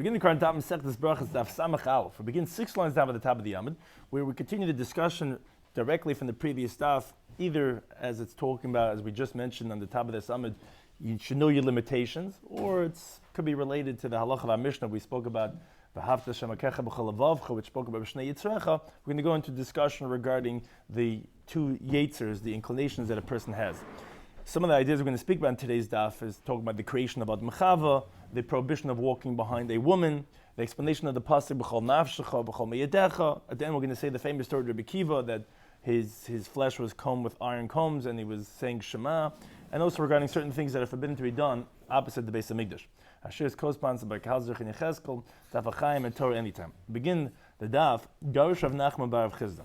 Begin the current Daf Yomi Beruchas Daf Samach Aleph. We begin 6 lines down at the top of the Yamid, where we continue the discussion directly from the previous Daf, either as it's talking about, as we just mentioned on the top of this Yamid, you should know your limitations, or it could be related to the halacha of our Mishnah. We spoke about V'havta Shemakecha b'chol levavcha, which spoke about B'shnei Yitzrecha. We're going to go into discussion regarding the two Yitzers, the inclinations that a person has. Some of the ideas we're going to speak about in today's daf is talking about the creation of Adam Chava, the prohibition of walking behind a woman, the explanation of the pasuk b'chol nafshecha, b'chol meyadecha. At the end, we're going to say the famous story of Rabbi Kiva that his flesh was combed with iron combs, and he was saying Shema, and also regarding certain things that are forbidden to be done opposite the Beis Hamikdash. Ashir is co-sponsored by Kalzach and Yecheskel, Daf Achayim, and Torah Anytime. Begin the daf. Garush Rav Nachman bar Rav Chisda.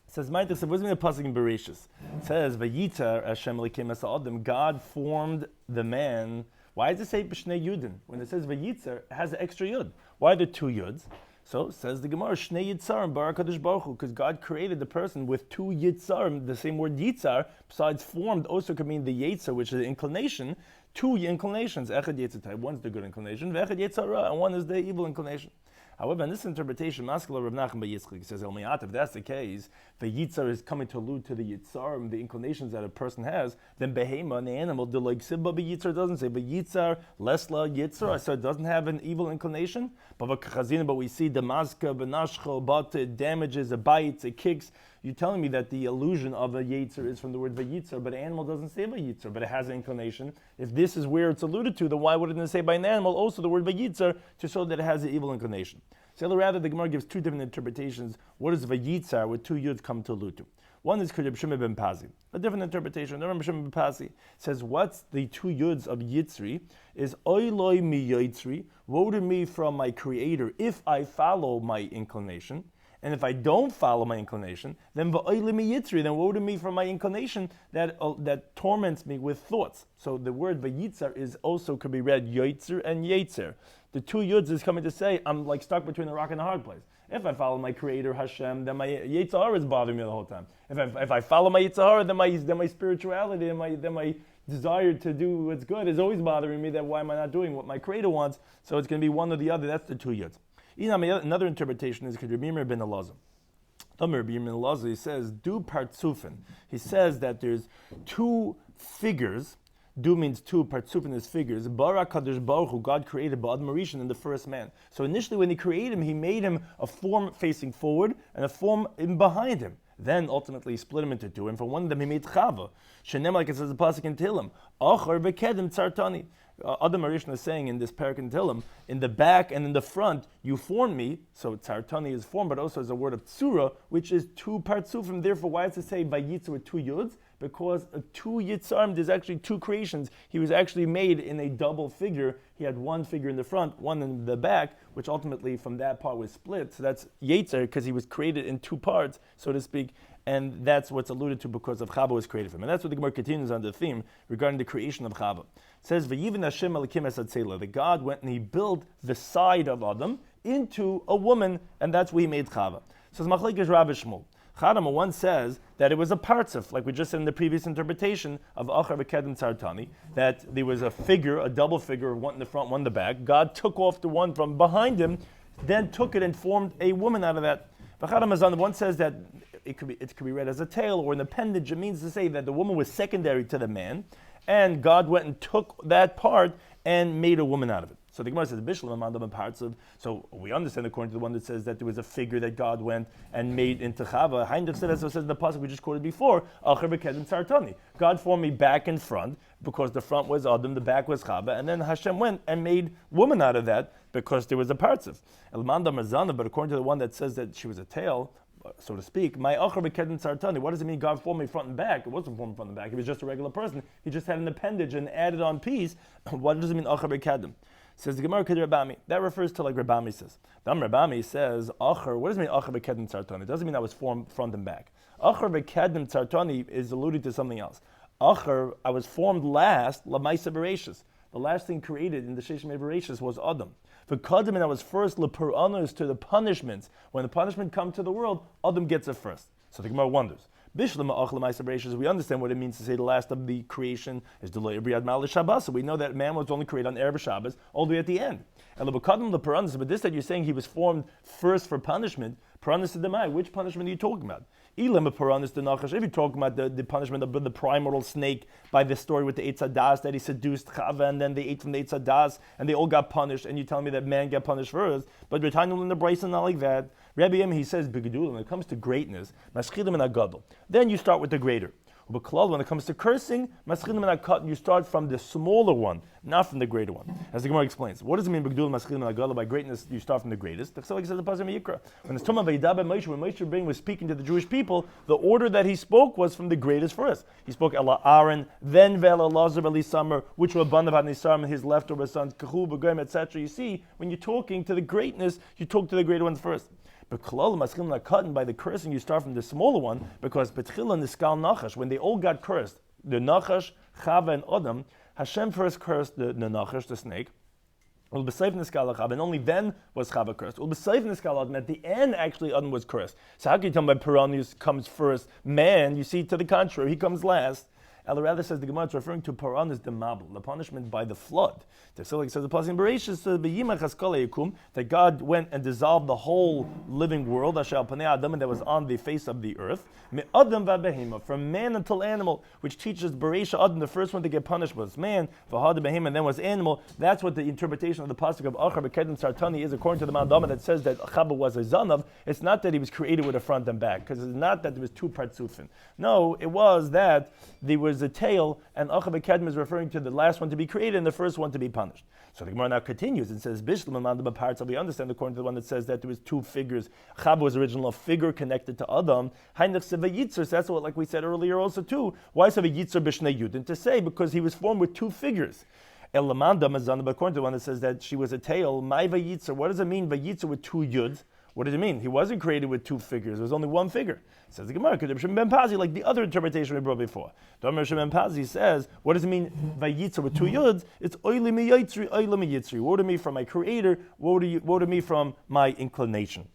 It says, what does it mean the pasuk in Bereshis? It says, Vayitar Hashem Elokim es Adam, God formed the man. Why does it say B'shnei Yudin? When it says Vayitar, it has an extra Yud. Why are there two Yuds? So says the Gemara, Shnei Yitzarim Bar HaKadosh Baruch Hu, because God created the person with two Yitzarim. The same word Yitzar, besides formed, also could mean the Yitzar, which is the inclination. Two inclinations, Echad Yitzar, one's the good inclination, V'echad Yitzara, and one is the evil inclination. However, in this interpretation, Maskala Rav Nachman bar Yitzchak says, if that's the case, the Yitzar is coming to allude to the Yitzarim, the inclinations that a person has, then Behema, the animal, the like Sibba Yitzar doesn't say, but Yitzar, Lesla, Yitzar, so it doesn't have an evil inclination. But we see the Maska, Benashcho, but it damages, it bites, it kicks. You're telling me that the illusion of a Yitzar is from the word Vayitzar, but an animal doesn't say Vayitzar, but it has an inclination. If this is where it's alluded to, then why wouldn't it say by an animal also the word Vayitzar to show that it has an evil inclination? So rather, the Gemara gives two different interpretations. What does Vayitzar with two Yuds come to allude to? One is Rabbi Shloimy ben Pazi. A different interpretation. Rabbi Shloimy ben Pazi says, what's the two Yuds of Yitzri is Oiloi mi Yitzri, woe to me from my Creator if I follow my inclination. And if I don't follow my inclination, then v'oili mi yitzri, then woe to me from my inclination that torments me with thoughts. So the word vayitzar is also could be read yotzer and yetzer. The two yuds is coming to say I'm like stuck between a rock and a hard place. If I follow my Creator Hashem, then my yitzhar is bothering me the whole time. If I follow my yitzhar, then my spirituality and my desire to do what's good is always bothering me. Then why am I not doing what my Creator wants? So it's going to be one or the other. That's the two yuds. Another interpretation is Rabbi Meir ben Elazar. Rabbi Meir ben Elazar, he says, du partzufin. He says that there's two figures. Du means two, partzufin is figures. Bara Kadosh Baruch Hu, God created Ba'ad Marishan in the first man. So initially when he created him, he made him a form facing forward and a form in behind him. Then ultimately he split him into two, and for one of them he made Chava. Shenem, like it says the pasuk in Tehillim, Achar bekedem tzartani. Adam Arishna is saying in this parak in Tehillim, in the back and in the front, you formed me. So tzartani is formed, but also is a word of tzura, which is two partzufim. Therefore, why does it say vayitza with two yuds? Because two yitzarim, there's actually two creations. He was actually made in a double figure. He had one figure in the front, one in the back, which ultimately from that part was split. So that's yitzer, because he was created in two parts, so to speak. And that's what's alluded to because of Chava was created from him. And that's what the Gemara continues on the theme regarding the creation of Chava. It says, V'yivin Hashem Elokim es hatzela. That God went and he built the side of Adam into a woman, and that's where he made Chava. So it's Machlekes Rabbi Shmuel. Chadama one says that it was a partzuf, like we just said in the previous interpretation of Achar V'kedem Tzartani, that there was a figure, a double figure, one in the front, one in the back. God took off the one from behind him, then took it and formed a woman out of that. V'chadama one says that it could be read as a tail or an appendage. It means to say that the woman was secondary to the man, and God went and took that part and made a woman out of it. So the Gemara says, Bishlam Amandam parts of. So we understand according to the one that says that there was a figure that God went and made into Chava. Heinrich said, as it says in the pasuk we just quoted before, Achar B'kedem Tzartani. God formed me back and front because the front was Adam, the back was Chava, and then Hashem went and made woman out of that because there was a parts of. Elmanda Mazana, but according to the one that says that she was a tail, so to speak, my Achar B'kedem Tzartani. What does it mean God formed me front and back? It wasn't formed front and back. He was just a regular person. He just had an appendage and added on piece. What does it mean Achar B'kedem? Says the Gemara Kid Rabami. That refers to like Rabami says. Dam Rabami says Achar. What does it mean Achar B'kedem Tzartani? It doesn't mean I was formed front and back. Achar B'kedem Tzartani is alluding to something else. Achar, I was formed last. Lamaisa Bereshis. The last thing created in the Sheshim Bereshis was Adam. For Kadam, and I was first lepuranus to the punishments. When the punishment comes to the world, Adam gets it first. So the Gemara wonders. We understand what it means to say the last of the creation is the Briad Mal Shabbos. So we know that man was only created on Erev Shabbos all the way at the end. But this that you're saying he was formed first for punishment, which punishment are you talking about? If you're talking about the punishment of the primordial snake by the story with the Eitz Hadas that he seduced Chava and then they ate from the Eitz Hadas and they all got punished, and you tell me that man got punished first, but we're talking in the Bryson not like that. Rabbi Yomi, he says, when it comes to greatness, then you start with the greater. When it comes to cursing, you start from the smaller one, not from the greater one. As the Gemara explains, what does it mean by greatness? You start from the greatest. When it's Tumah Vaydaber Moshe, when Moshe was speaking to the Jewish people, the order that he spoke was from the greatest first. He spoke Ela Aaron, then Vel Elazar Elisamer, which were Banav Nisarim, his leftover sons, Kahu, Begrim, etc. You see, when you're talking to the greatness, you talk to the greater one first. But by the cursing, you start from the smaller one, because when they all got cursed, the Nachash, Chava, and Adam, Hashem first cursed the Nachash, the snake, and only then was Chava cursed. At the end, actually, Adam was cursed. So how can you tell me by Piranus comes first? Man, you see, to the contrary, he comes last. Ella rather says the Gemara is referring to Paran as the Mabel, the punishment by the flood. So it says the passage in Beruchas Daf that God went and dissolved the whole living world, and that was on the face of the earth, from man until animal, which teaches Bereisha Adam, the first one to get punished was man, and then was animal. That's what the interpretation of the pasuk of Achar B'Kedem Sartani is, according to the Mandama, that says that Chava was a Zanav. It's not that he was created with a front and back, because it's not that there was two partsufin. No, it was that there was a tail, and Achar B'Kedem is referring to the last one to be created and the first one to be punished. So the Gemara now continues and says, Bishlam parts. We understand according to the one that says that there was two figures. Chava was original figure connected to Adam. So that's what, like we said earlier also too. Why is a Yitzur B'Shnei Yudin? To say because he was formed with two figures. According to the one that says that she was a tail, my Vayitzer. What does it mean, Vayitzer with two Yuds? What does it mean? He wasn't created with two figures. There was only one figure. Says the Gemara, Ben Pazi, like the other interpretation we brought before. Ben Pazi says, what does it mean, Vayitzer with two Yuds? It's Oili mi Yitzri, Oili mi Yitzri. Woe to me from my creator, woe to me from my inclination.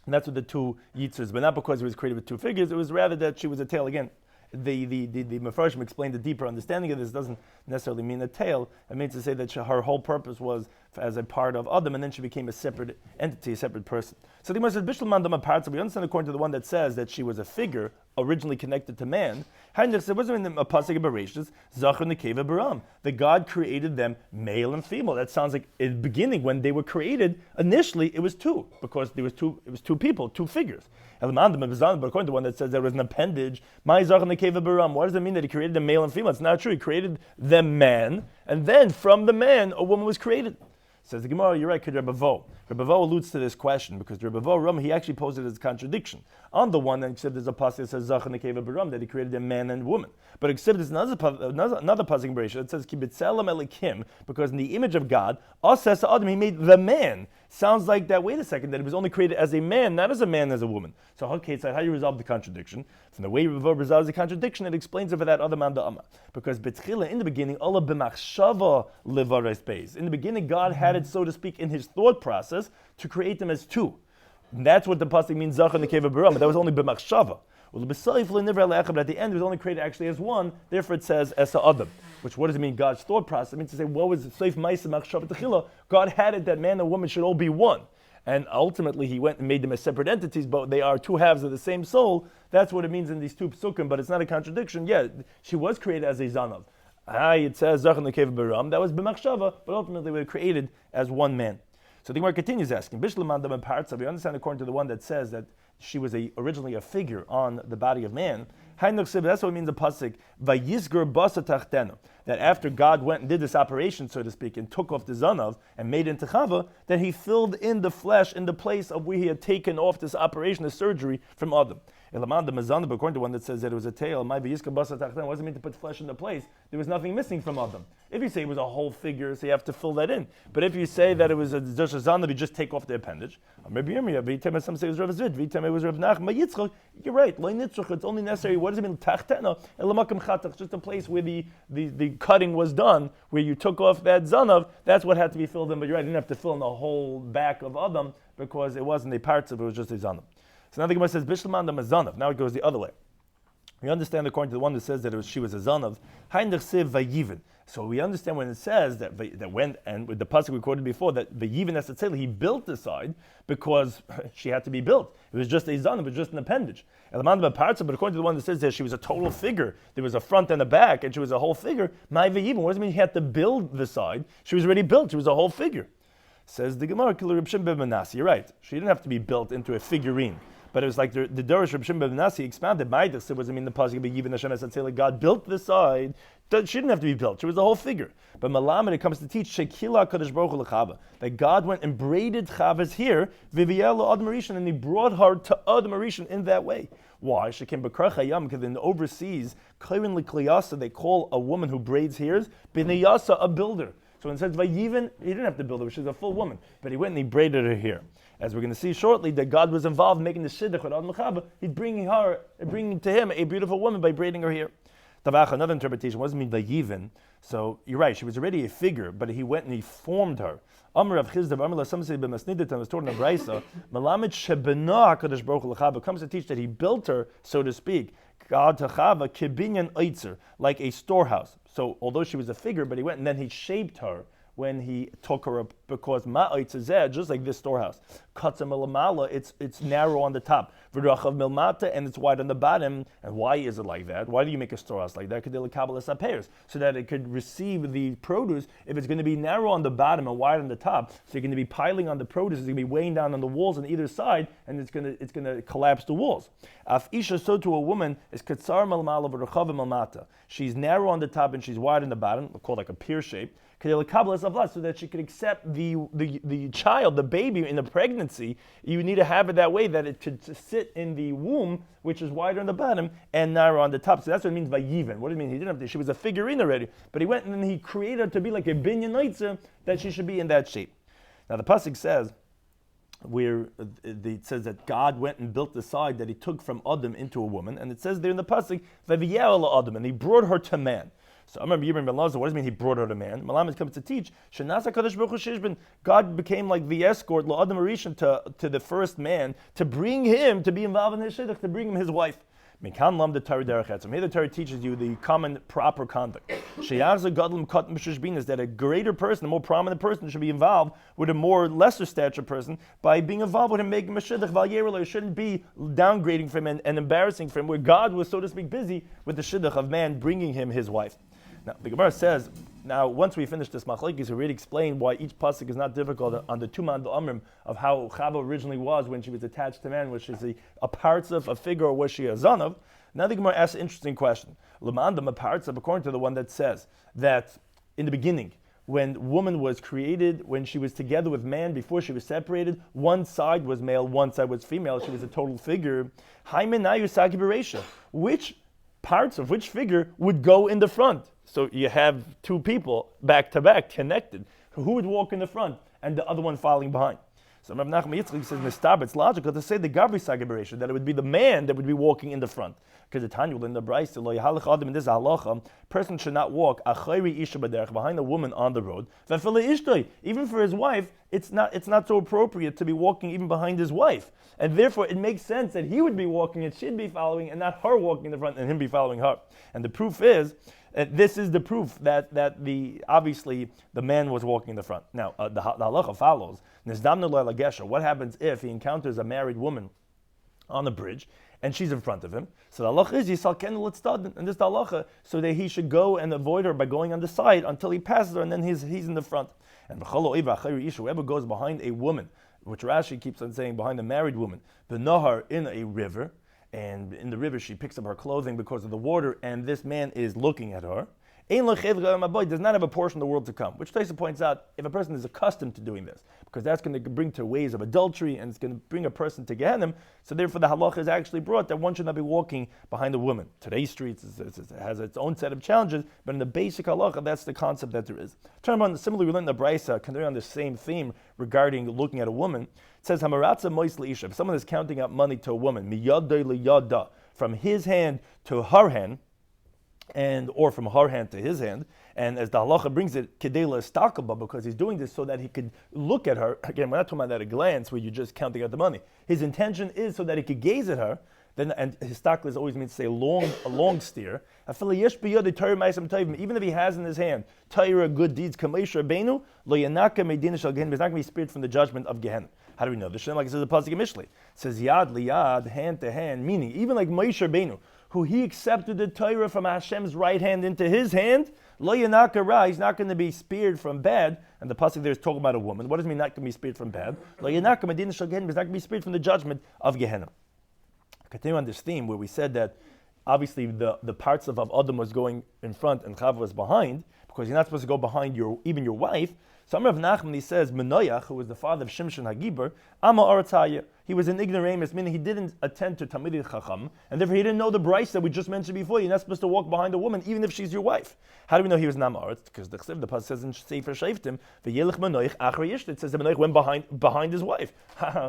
And that's what the two Yitzers, but not because he was created with two figures, it was rather that she was a tail again. The Mefarshim explained the deeper understanding of this. Doesn't necessarily mean a tail. It means to say that her whole purpose was as a part of Adam, and then she became a separate entity, a separate person. So the Gemara says, Bishlam Mandam parts. We understand according to the one that says that she was a figure originally connected to man. It wasn't in the pasuk of Bereishis, Zachar Nekeva Baram. The God created them male and female. That sounds like in the beginning when they were created. Initially, it was two because there was two. It was two people, two figures. But according to the one that says there was an appendage, my Zachar Nekeva Baram. What does it mean that he created them male and female? It's not true. He created them man, and then from the man a woman was created. Says the Gemara, you're right, Rabbi Vo. Rabbi Vo alludes to this question because Rabbi Vo Ram, he actually posed it as a contradiction. On the one, except there's a pasuk that says Zachar Nekeva Baram, that he created a man and woman. But except there's another pasuk in Bereishis that says Kibitzelam Elikim, because in the image of God, Asas Adam, he made the man. Sounds like that, wait a second, that it was only created as a man, not as a man, as a woman. So how do you resolve the contradiction? From the way Rabbi Vo resolves the contradiction, it explains it for that other man, the Amma. Because Betchila, in the beginning, Allah b'machshava levares beis. In the beginning, God had it, so to speak, in his thought process to create them as two. And that's what the pasuk means, Zachar Nekeva Baram, but that was only b'machshava. But at the end, it was only created actually as one, therefore it says Esa Adam. Which, what does it mean, God's thought process? It means to say, what was Seif Ma'aseh Machshava Techila? God had it that man and woman should all be one. And ultimately, he went and made them as separate entities, but they are two halves of the same soul. That's what it means in these two psukim, but it's not a contradiction. Yeah, she was created as a Zanav. It says, Zachar Nekeva Baram, that was B'machshava, but ultimately they were created as one man. So the Gemara continues asking, Bishlam Adam and Parza, we understand according to the one that says that she was originally a figure on the body of man. That's what it means the pasuk, Vayizger basa tachtenu, that after God went and did this operation, so to speak, and took off the Zanav and made it into Chava, that he filled in the flesh in the place of where he had taken off this operation, the surgery from Adam. According to one that says that it was a tail, what does it mean to put flesh into place? There was nothing missing from Adam. If you say it was a whole figure, so you have to fill that in. But if you say that it was just a Zanav, you just take off the appendage. Some say it was Rav Zid, it was Rav Nachman. You're right. It's only necessary. What does it mean? It's just a place where the cutting was done, where you took off that Zanav. That's what had to be filled in. But you're right. You didn't have to fill in the whole back of Adam because it wasn't the parts of it. It was just a Zanav. So now the Gemara says Bishlam Adam Zanav. Now it goes the other way. We understand according to the one that says that she was a son of Heinrich Siv Vayiven. So we understand when it says that when, and with the pasuk we quoted before, that Vayiven Esatzela, he built the side because she had to be built. It was just a zon, it was just an appendage. But according to the one that says that she was a total figure, there was a front and a back, and she was a whole figure. My Vayiven, what does it mean he had to build the side? She was already built, she was a whole figure. Says the Gemara, you're right. She didn't have to be built into a figurine. But it was like the Dorish Reb Shimon ben Nasi expounded. Ma'idus, it wasn't mean the pasuk be even Hashem Esatzela. God built the side. She didn't have to be built. She was the whole figure. But Malamed, it comes to teach Shekila Kadosh Baruch Hu l'Chava, that God went and braided Chava's hair, Viviel Adam Rishon, and he brought her to Adam Rishon in that way. Why? Shekem B'Krach Hayam, because in the overseas, Kairin L'Kliyasa, they call a woman who braids hairs B'neyasa, a builder. So when it says Vayiven, he didn't have to build her, she's a full woman, but he went and he braided her hair. As we're going to see shortly, that God was involved in making the shidduch with Adam L'Chava. He's bringing to him a beautiful woman by braiding her hair. Tavach, another interpretation, what does it mean Vayiven? So you're right, she was already a figure, but he went and he formed her. Amar Rav Chizda, Amar La Samsei B'Masnidet, was taught in a brayso. Malamed Shebena HaKadosh Baruch Hu L'Chava comes to teach that he built her, so to speak, God to Chava kibinyan oitzer, like a storehouse. So although she was a figure, but he went and then he shaped her when he took her up, because ma'oitzazeh, just like this storehouse, katzah milamala, it's narrow on the top, v'rachav milmata, and it's wide on the bottom. And why is it like that? Why do you make a storehouse like that? So that it could receive the produce. If it's going to be narrow on the bottom and wide on the top, so you're going to be piling on the produce, it's going to be weighing down on the walls on either side, and it's going to collapse the walls. Af isha, so to a woman, is katzar milamala v'rachav milmata. She's narrow on the top and she's wide on the bottom, called like a pear shape, so that she could accept the child, the baby in the pregnancy. You need to have it that way that it could sit in the womb, which is wider on the bottom and narrow on the top. So that's what it means by Vayiven. What do you mean? He didn't have to, she was a figurine already, but he went and then he created her to be like a binyan noitza, that she should be in that shape. Now the pasuk says, it says that God went and built the side that he took from Adam into a woman, and it says there in the pasuk, V'viyel Adam, and he brought her to man. So I remember Yibrim Ben Lazar, what does it mean he brought her to man? Malamed comes to teach, Shenasa Kadosh Baruch Hu Shishbin, God became like the escort, La'adam Arishan, to the first man, to bring him to be involved in his shidduch, to bring him his wife. Mekan Lam the Torah Derech Etzem. Here the Torah teaches you the common proper conduct. Sheyarza Gadlam Katan B'Shishbin is that a greater person, a more prominent person, should be involved with a more lesser stature person by being involved with him, making him a shidduch. Val Yerela, it shouldn't be downgrading for him and embarrassing for him, where God was, so to speak, busy with the shidduch of man bringing him his wife. Now, the Gemara says, now once we finish this machlekes, we already explained why each pasuk is not difficult on the Tuman Amrim of how Chava originally was when she was attached to man, which is a parts of a figure, or was she a zon of? Now the Gemara asks an interesting question. Lamandam a parts of, according to the one that says that in the beginning, when woman was created, when she was together with man, before she was separated, one side was male, one side was female, she was a total figure. Which parts of which figure would go in the front? So you have two people back to back connected. Who would walk in the front and the other one following behind? So Rav Nachman Yitzchak says, Mistab, it's logical to say the Gavri Sagiberation, that it would be the man that would be walking in the front. Because the Tanya in the Brayse, Lo Yahalach Adam in this halacha, person should not walk achayri isha b'derech, behind a woman on the road. Even for his wife, it's not so appropriate to be walking even behind his wife. And therefore it makes sense that he would be walking and she'd be following, and not her walking in the front and him be following her. And the proof is, this is the proof that obviously the man was walking in the front. Now the halacha follows. What happens if he encounters a married woman on the bridge and she's in front of him? So the halacha is Yisal and this halacha, so that he should go and avoid her by going on the side until he passes her, and then he's in the front. And whoever goes behind a woman, which Rashi keeps on saying behind a married woman, the nahar, in a river, and in the river she picks up her clothing because of the water, and this man is looking at her, does not have a portion of the world to come. Which Taisa points out, if a person is accustomed to doing this, because that's going to bring to ways of adultery, and it's going to bring a person to Gehenna, so therefore the halacha is actually brought that one should not be walking behind a woman. Today's streets has its own set of challenges, but in the basic halacha, that's the concept that there is. Turn on, similarly, we learned in the Braysa, continuing on the same theme regarding looking at a woman. It says, Hamaratza mois leisha, if someone is counting out money to a woman, miyadai liyada, from his hand to her hand, or from her hand to his hand, and as the halacha brings it, kedela istakaba, because he's doing this so that he could look at her. Again, we're not talking about that at a glance where you're just counting out the money. His intention is so that he could gaze at her. then and histaklis always means to say a long steer. Even if he has in his hand Torah good deeds, Kameish Rabbeinu, lo yanaka medina shel Gehenna, he's not going to be spared from the judgment of Gehenna. How do we know this? Like it says the pasuk in Mishlei, it says yad liyad, hand to hand, meaning even like Moshe Rabbeinu, who he accepted the Torah from Hashem's right hand into his hand, lo yanaka ra, he's not going to be spared from bad. And the pasuk there is talking about a woman. What does it mean not going to be spared from bad? Lo yanaka medina shel Gehenna, he's not going to be spared from the judgment of Gehenna. Continue on this theme where we said that obviously the parts of Adam was going in front and Chava was behind, because you're not supposed to go behind even your wife. So Rav Nachman, he says, Menoyach, who was the father of Shimshon HaGibar, Ama Aratzaya, he was an ignoramus, meaning he didn't attend to Talmidei Chacham, and therefore he didn't know the brayso that we just mentioned before. You're not supposed to walk behind a woman, even if she's your wife. How do we know he was Nam Aretz? Because the pasuk says in Sefer Shoftim, V'yelech Menoich Achrei Ishta, it says that Menoich went behind his wife.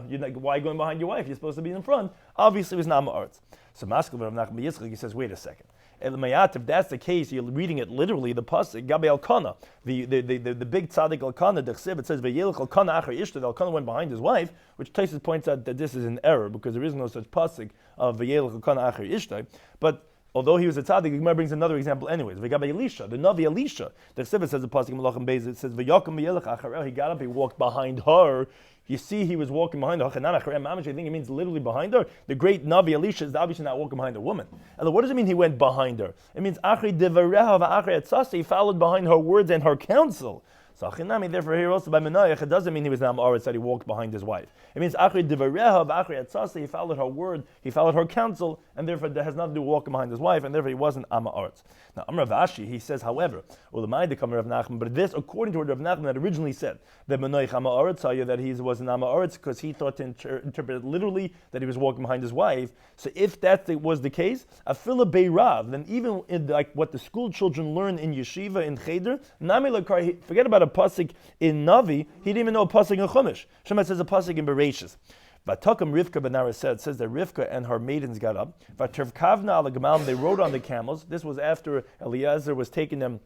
You're like, why going behind your wife? You're supposed to be in front. Obviously it was Nam Aretz. So Maskell Rav Nachman Yitzchak, he says, wait a second. If that's the case, you're reading it literally. The pasuk Gabi Elkanah, the big tzaddik Elkanah, the chsiv, it says Vayelech Elkanah Achrei Ishta. Elkanah went behind his wife, which Tosfos points out that this is an error because there is no such pasuk of Vayelech Elkanah Achrei Ishta. But although he was a tzaddik, the Gemara brings another example anyways. V'gabi Elisha, the Navi Elisha, the chsiv says the pasuk in Melachim Beis, it says V'yakom Vayelech Acharei. He got up, he walked behind her. You see, he was walking behind her. I think it means literally behind her. The great Navi Elisha is obviously not walking behind a woman. And what does it mean he went behind her? It means he followed behind her words and her counsel. So therefore here also by Menoyach, it doesn't mean he was Nam Aretz, that he walked behind his wife. It means he followed her word, he followed her counsel, and therefore that has nothing to do with walking behind his wife, and therefore he wasn't Am Aretz. Now Amar Vashi, he says, however, but this, according to what Rav Nachman had originally said, that Menoyach Am Aretz, that he was an Am Aretz because he thought to interpret it literally that he was walking behind his wife. So if that was the case, Afila Beirav, then even in like what the school children learn in yeshiva in cheder, forget about a pasuk in Navi, he didn't even know a pasuk in Chumash. Shema says a pasuk in Bereishis. Vatakam Rivka Benara says that Rivka and her maidens got up. Vatervkavna ala Gamal, they rode on the camels. This was after Eliezer was taking them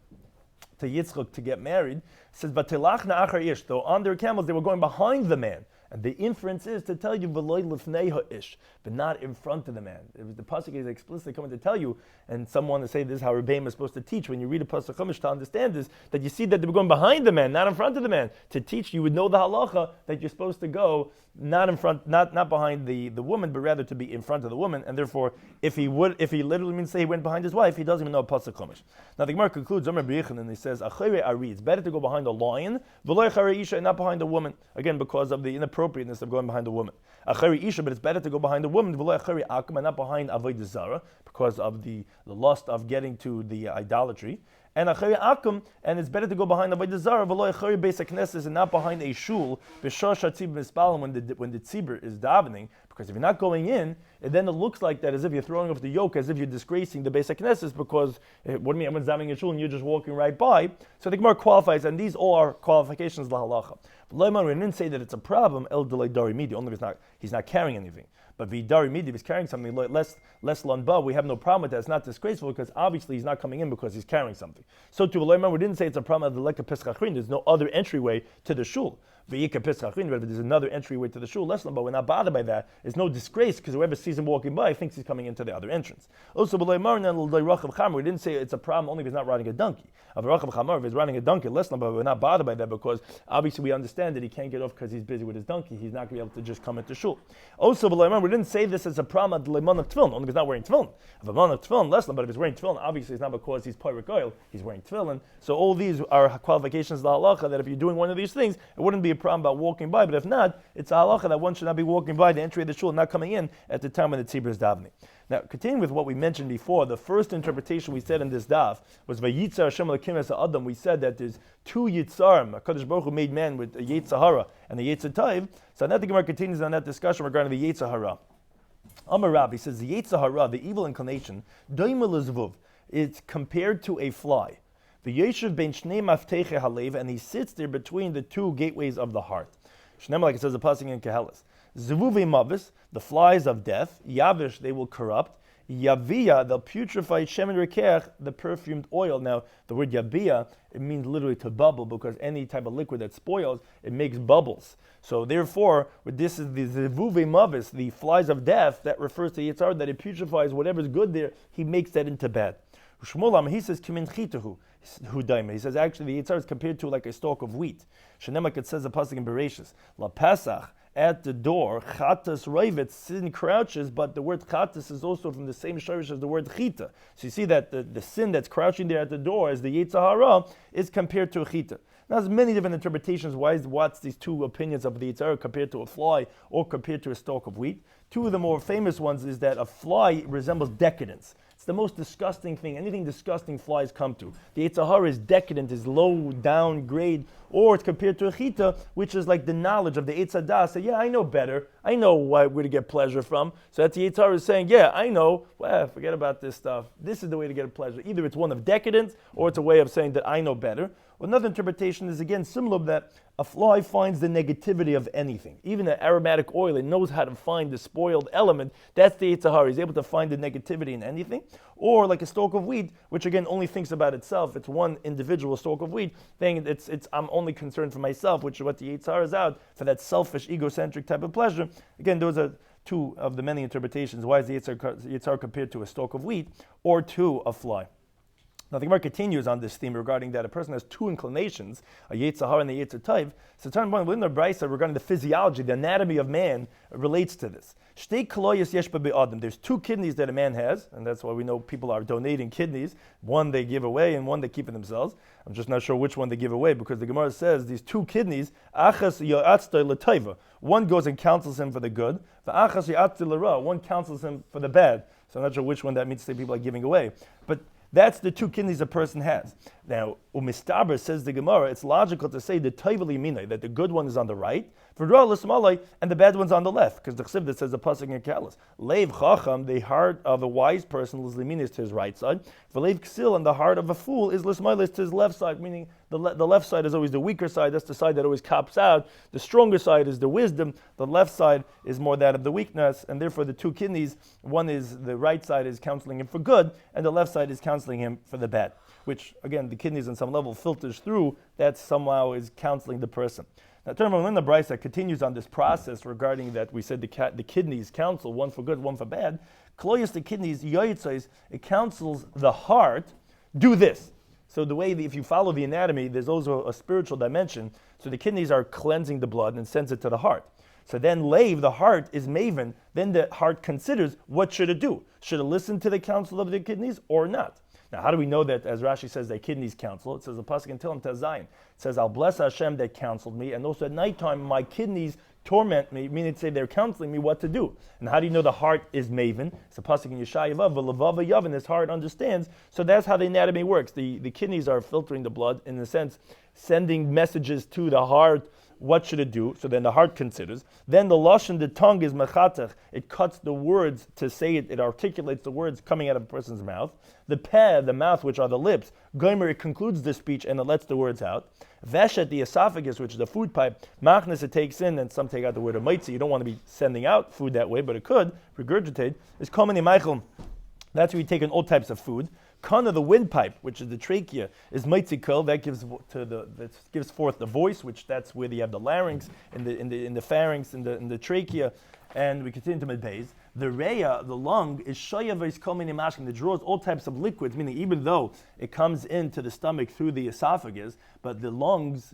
to Yitzchak to get married. It says Vatelachna achar ish, though on their camels they were going behind the man. And the inference is to tell you v'loy lifnei ha'ish, but not in front of the man. The pasuk is explicitly coming to tell you, and some want to say this is how Rebbeim is supposed to teach. When you read a pasuk Chumash to understand this, that you see that they were going behind the man, not in front of the man. To teach you would know the halacha that you're supposed to go not in front, not behind the woman, but rather to be in front of the woman. And therefore, if he literally means to say he went behind his wife, he doesn't even know a pasuk Chumash. Now the Gemara concludes, and he says, it's better to go behind a lion, v'loy acharei isha, and not behind a woman. Again, because of the inappropriateness of going behind a woman. Acharei isha, but it's better to go behind a woman, v'loy acharei akum, and not behind avodah zara, because of the lust of getting to the idolatry. And acharei akum, and it's better to go behind avodah zara, v'loy acharei beis hakneses, and not behind a shul, b'shor shatzib mispalim, when the tzibur is davening. Because if you're not going in, then it looks like that as if you're throwing off the yoke, as if you're disgracing the Beis HaKnesses, because what do you mean, everyone's davening in shul and you're just walking right by? So the Gemara qualifies, and these all are qualifications la halacha. But we didn't say that it's a problem, el delay dari midi, only if he's not carrying anything. But v'dari midi, if he's carrying something less lanba, we have no problem with that. It's not disgraceful because obviously he's not coming in because he's carrying something. So to we didn't say it's a problem of the leka pesachrin. There's no other entryway to the shul. V'yika pesachrin, but if there's another entryway to the shul, less lanba, we're not bothered by that. It's no disgrace because whoever sees him walking by thinks he's coming into the other entrance. Also, we didn't say it's a problem only if he's not riding a donkey. If he's riding a donkey, less lanba, we're not bothered by that because obviously we understand that he can't get off because he's busy with his donkey. He's not going to be able to just come into shul. Also, we didn't say this as a problem at the lemon of tefillin, only if he's not wearing tefillin. If a man of tefillin, less than, but if he's wearing tefillin, obviously it's not because he's pyrik oil, he's wearing tefillin. So all these are qualifications of the halacha that if you're doing one of these things, it wouldn't be a problem about walking by, but if not, it's a halacha that one should not be walking by the entry of the shul, not coming in at the time when the tzibur is davening. Now, continuing with what we mentioned before, the first interpretation we said in this daf was Vayitzar Hashem Elokim es Adam. We said that there's two Yitzarim. HaKadosh Baruch Hu made man with a Yetzirah and a Yetzirah. So now the Gemara continues on that discussion regarding the Yetzirah. Amar Rav, he says the Yetzirah, the evil inclination, Doimel Zvuv, it's compared to a fly. The Yeshiv ben Shnei Mafteche Halev, and he sits there between the two gateways of the heart. Shneim, like it says the passing in Kehelis. Zvuvi mavis, the flies of death. Yavish, they will corrupt. Yavia, they'll putrefy shemen rekeach, the perfumed oil. Now, the word yavia, it means literally to bubble, because any type of liquid that spoils, it makes bubbles. So therefore, this is the zevuve mavis, the flies of death, that refers to Yitzhar, that it putrefies whatever's good there, he makes that into bad. Shmuel, he says, Kimin chitahu. He says, actually, the Yitzhar is compared to like a stalk of wheat. Shenemak, it says the pasuk in Beruchas, La Pesach, at the door, chatas roivet, sin crouches, but the word chatas is also from the same shorish as the word chita. So you see that the sin that's crouching there at the door as the Yetzer Hara is compared to a chita. Now, there's many different interpretations. What's these two opinions of the Yetzer Hara compared to a fly or compared to a stalk of wheat? Two of the more famous ones is that a fly resembles decadence. It's the most disgusting thing. Anything disgusting flies come to. The Yetzer Hara is decadent, is low, down, grade, or it's compared to a chita, which is like the knowledge of the Eitz Hadas. Say, yeah, I know better. I know where to get pleasure from. So that's the Yetzer Hara is saying, yeah, I know. Well, forget about this stuff. This is the way to get a pleasure. Either it's one of decadence, or it's a way of saying that I know better. Well, another interpretation is again similar, that a fly finds the negativity of anything. Even an aromatic oil, it knows how to find the spoiled element. That's the Yetzer Hara. He's able to find the negativity in anything. Or like a stalk of wheat, which again only thinks about itself. It's one individual stalk of wheat, saying I'm only concerned for myself, which is what the Yetzer Hara is out, for that selfish, egocentric type of pleasure. Again, those are two of the many interpretations. Why is the Yetzer Hara compared to a stalk of wheat or to a fly? Now the Gemara continues on this theme regarding that a person has two inclinations, a Yetzer Hara and a Yetzer Tov. So turn one within the Brisa regarding the physiology, the anatomy of man relates to this. Shtei koloyos yesh be'adam. There's two kidneys that a man has, and that's why we know people are donating kidneys. One they give away and one they keep for themselves. I'm just not sure which one they give away, because the Gemara says these two kidneys, achas yo'atztoi l'tova. One goes and counsels him for the good, the achas yo'atztoi l'ra. One counsels him for the bad. So I'm not sure which one that means to say people are giving away. But that's the two kidneys a person has. Now, Umistaber says the Gemara, it's logical to say the Toivali Minai, that the good one is on the right, and the bad one's on the left, because the Chsiv that says the pasuk in Kalas. Leiv Chacham, the heart of a wise person, is to his right side. V'leiv Ksil, and the heart of a fool is Lismailis to his left side, meaning the left side is always the weaker side. That's the side that always cops out. The stronger side is the wisdom. The left side is more that of the weakness, and therefore the two kidneys, one is the right side is counseling him for good, and the left side is counseling him for the bad, which again the kidneys on some level filters through, that somehow is counseling the person. Now, when the Brisa continues on this process regarding that, we said the kidneys counsel, one for good, one for bad. Kloyas, the kidneys, yoyitzais, it counsels the heart, do this. So the way, if you follow the anatomy, there's also a spiritual dimension. So the kidneys are cleansing the blood and sends it to the heart. So then Leiv, the heart, is maven. Then the heart considers, what should it do? Should it listen to the counsel of the kidneys or not? Now, how do we know that, as Rashi says, that kidneys counsel? It says the pasuk in Tehillim Tezayin. It says, I'll bless Hashem that counseled me, and also at nighttime my kidneys torment me, meaning to say they're counseling me what to do. And how do you know the heart is maven? It's a pasuk in Yeshayav, v'levava yavin, his heart understands. So that's how the anatomy works. The kidneys are filtering the blood, in a sense, sending messages to the heart. What should it do? So then the heart considers. Then the lashon, the tongue, is mechatach. It cuts the words to say it. It articulates the words coming out of a person's mouth. The peh, the mouth, which are the lips, gomer, it concludes the speech and it lets the words out. Veshet, the esophagus, which is the food pipe, machnes, it takes in, and some take out the word of maitzi. You don't want to be sending out food that way, but it could regurgitate. Is komeni meichel. That's where you take in all types of food. Kana, the windpipe, which is the trachea, is meitzikol. That gives forth the voice, which that's where you have the larynx, in the pharynx, in the trachea, and we continue to medbeis. The reya, the lung, is shoyavos komini mashkim. It draws all types of liquids, meaning even though it comes into the stomach through the esophagus, but the lungs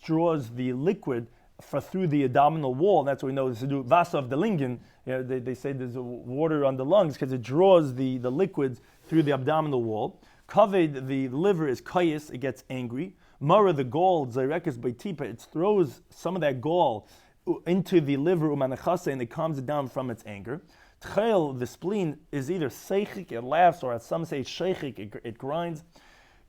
draws the liquid through the abdominal wall. And that's what we know is to do vasa of the lingen. You know, they say there's water on the lungs because it draws the liquids through the abdominal wall. Kaved, the liver, is kayis, it gets angry. Mara, the gall, zairekas beitipa, it throws some of that gall into the liver, umanachase, and it calms it down from its anger. Tchel, the spleen, is either seichik, it laughs, or as some say sheichik, it grinds.